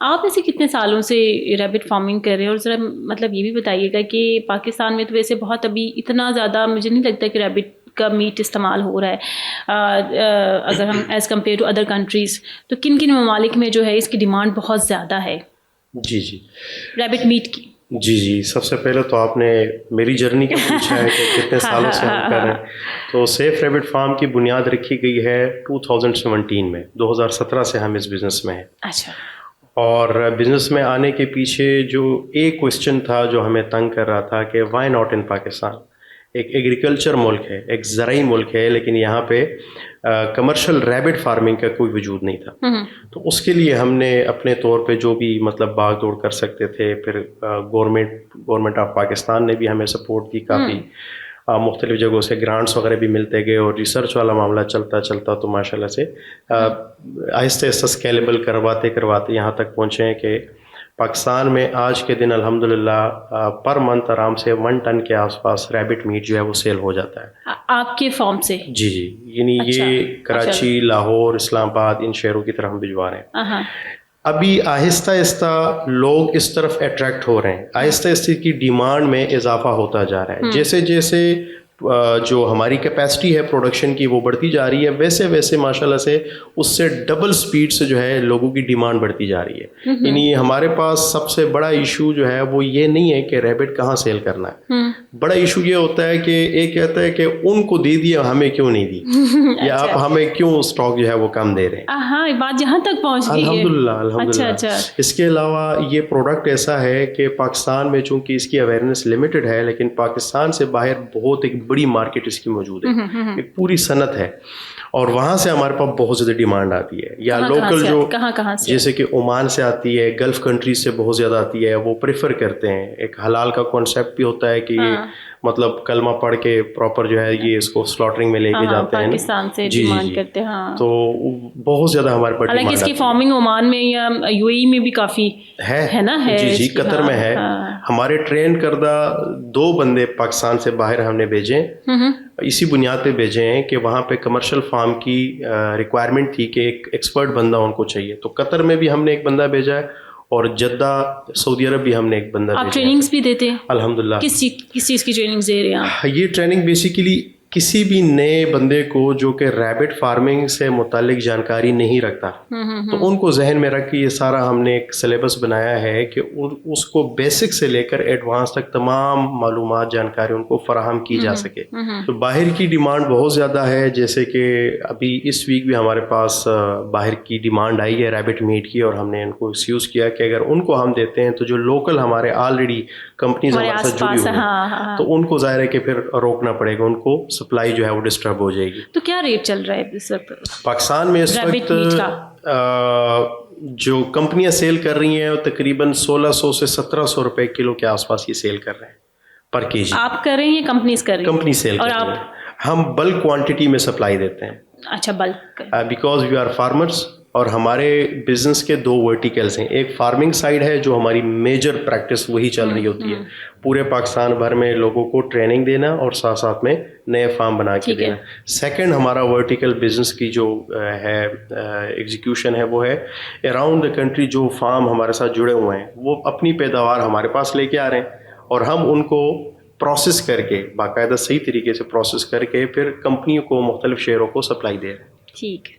آپ ایسے کتنے سالوں سے ریبٹ فارمنگ کر رہے ہیں؟ اور ذرا مطلب یہ بھی بتائیے گا کہ پاکستان میں تو ویسے بہت ابھی اتنا زیادہ مجھے نہیں لگتا کہ ریبٹ کا میٹ استعمال ہو رہا ہے اگر ہم as compare to other countries, تو کن کن ممالک میں جو ہے اس کی ڈیمانڈ بہت زیادہ ہے جی جی ریبٹ میٹ کی؟ جی سب سے پہلے تو آپ نے میری جرنی کا پوچھا ہے کہ کتنے سالوں سے ہم کر رہے ہیں. تو سیف ریبٹ فارم کی بنیاد رکھی گئی ہے 2017 میں. 2017 سے ہم اس بزنس میں ہیں. اچھا. اور بزنس میں آنے کے پیچھے جو ایک کوشچن تھا جو ہمیں تنگ کر رہا تھا کہ وائی ناٹ ان پاکستان. ایک ایگریکلچر ملک ہے، ایک زرعی ملک ہے، لیکن یہاں پہ کمرشل ریبٹ فارمنگ کا کوئی وجود نہیں تھا. تو اس کے لیے ہم نے اپنے طور پہ جو بھی مطلب باغ دوڑ کر سکتے تھے، پھر گورنمنٹ آف پاکستان نے بھی ہمیں سپورٹ کی کافی، مختلف جگہوں سے گرانٹس وغیرہ بھی ملتے گئے، اور ریسرچ والا معاملہ چلتا تو ماشاء اللہ سے آہستہ آہستہ اسکیلیبل کرواتے یہاں تک پہنچے ہیں کہ پاکستان میں آج کے دن الحمدللہ پر منتھ آرام سے 1 ٹن کے آس پاس ریبٹ میٹ جو ہے وہ سیل ہو جاتا ہے. آپ کے فارم سے؟ جی یعنی یہ کراچی، لاہور، اسلام آباد، ان شہروں کی طرف ہم بھجوا رہے ہیں. ابھی آہستہ آہستہ لوگ اس طرف اٹریکٹ ہو رہے ہیں، آہستہ آہستہ کی ڈیمانڈ میں اضافہ ہوتا جا رہا ہے. جیسے جیسے جو ہماری کیپیسٹی ہے پروڈکشن کی وہ بڑھتی جا رہی ہے، ویسے ویسے ماشاء اللہ سے اس سے ڈبل سپیڈ سے جو ہے لوگوں کی ڈیمانڈ بڑھتی جا رہی ہے. یعنی ہمارے پاس سب سے بڑا ایشو جو ہے وہ یہ نہیں ہے کہ ریبٹ کہاں سیل کرنا ہے. بڑا ایشو یہ ہوتا ہے کہ ایک کہتا ہے کہ ان کو دے دیا، ہمیں کیوں نہیں دی، یا آپ ہمیں کیوں اسٹاک جو ہے وہ کم دے رہے ہیں. ہاں، بات یہاں تک پہنچ گئی ہے. الحمدللہ. اس کے علاوہ یہ پروڈکٹ ایسا ہے کہ پاکستان میں چونکہ اس کی اویئرنیس لمیٹڈ ہے، لیکن پاکستان سے باہر بہت ایک بڑی مارکیٹ اس کی موجود ہے، ایک پوری صنعت ہے، اور وہاں سے ہمارے پاس بہت زیادہ ڈیمانڈ آتی ہے. یا لوکل جو جیسے کہ عمان سے آتی ہے، گلف کنٹریز سے بہت زیادہ آتی ہے، وہ پریفر کرتے ہیں. ایک حلال کا کانسیپٹ بھی ہوتا ہے کہ یہ مطلب کلمہ پڑھ کے پراپر جو ہے یہ اس کو سلاٹرنگ میں لے کے جاتے ہیں پاکستان سے ڈیمانڈ کرتے ہیں. تو بہت زیادہ ہمارے پاس حالانکہ اس کی فارمنگ عمان میں یا یو اے ای میں بھی کافی ہے نا. جی قطر میں ہے. ہمارے ٹرین کردہ 2 بندے پاکستان سے باہر ہم نے بھیجے، اسی بنیاد پہ بھیجے ہیں کہ وہاں پہ کمرشل فارم کی ریکوائرمنٹ تھی کہ ایک ایکسپرٹ بندہ ان کو چاہیے. تو قطر میں بھی ہم نے ایک بندہ بھیجا ہے، اور جدہ سعودی عرب بھی ہم نے ایک بندہ بھیجا. آپ ٹریننگز بھی دیتے ہیں؟ الحمدللہ. کس چیز کی ٹریننگ دے رہے ہیں آپ؟ یہ ٹریننگ بیسیکلی کسی بھی نئے بندے کو جو کہ ریبٹ فارمنگ سے متعلق جانکاری نہیں رکھتا، تو ان کو ذہن میں رکھ کے یہ سارا ہم نے ایک سلیبس بنایا ہے کہ اس کو بیسک سے لے کر ایڈوانس تک تمام معلومات، جانکاری ان کو فراہم کی جا سکے. تو باہر کی ڈیمانڈ بہت زیادہ ہے، جیسے کہ ابھی اس ویک بھی ہمارے پاس باہر کی ڈیمانڈ آئی ہے ریبٹ میٹ کی، اور ہم نے ان کو یوز کیا کہ اگر ان کو ہم دیتے ہیں تو جو لوکل ہمارے آلریڈی کمپنیز ہمارے ساتھ جڑی ہوئی ہیں، تو ان کو ظاہر ہے کہ پھر روکنا پڑے گا، ان کو سپلائی جو ہے وہ ڈسٹرب ہو جائے گی. تو کیا ریٹ چل رہا ہے اس وقت پاکستان میں؟ اس وقت جو کمپنیاں سیل کر رہی ہیں وہ تقریباً 1600 سے 1700 روپے کلو کے آس پاس یہ سیل کر رہے ہیں پر کے جی. آپ کر رہے ہیں یا کمپنیز کر رہی ہیں؟ کمپنی سیل کر رہی ہیں. ہم بلک کوانٹٹی میں سپلائی دیتے ہیں. اچھا، بلک. بیکاز وی آر فارمرز، اور ہمارے بزنس کے 2 ورٹیکلس ہیں. ایک فارمنگ سائڈ ہے جو ہماری میجر پریکٹس وہی چل رہی ہوتی ہے، پورے پاکستان بھر میں لوگوں کو ٹریننگ دینا اور ساتھ ساتھ میں نئے فارم بنا کے دینا. سیکنڈ ہمارا ورٹیکل بزنس کی جو ہے ایگزیکیوشن ہے وہ ہے اراؤنڈ دا کنٹری جو فارم ہمارے ساتھ جڑے ہوئے ہیں وہ اپنی پیداوار ہمارے پاس لے کے آ رہے ہیں، اور ہم ان کو پروسیس کر کے باقاعدہ صحیح طریقے سے پروسیس کر کے پھر کمپنیوں کو مختلف شہروں کو سپلائی دے رہے ہیں. ٹھیک.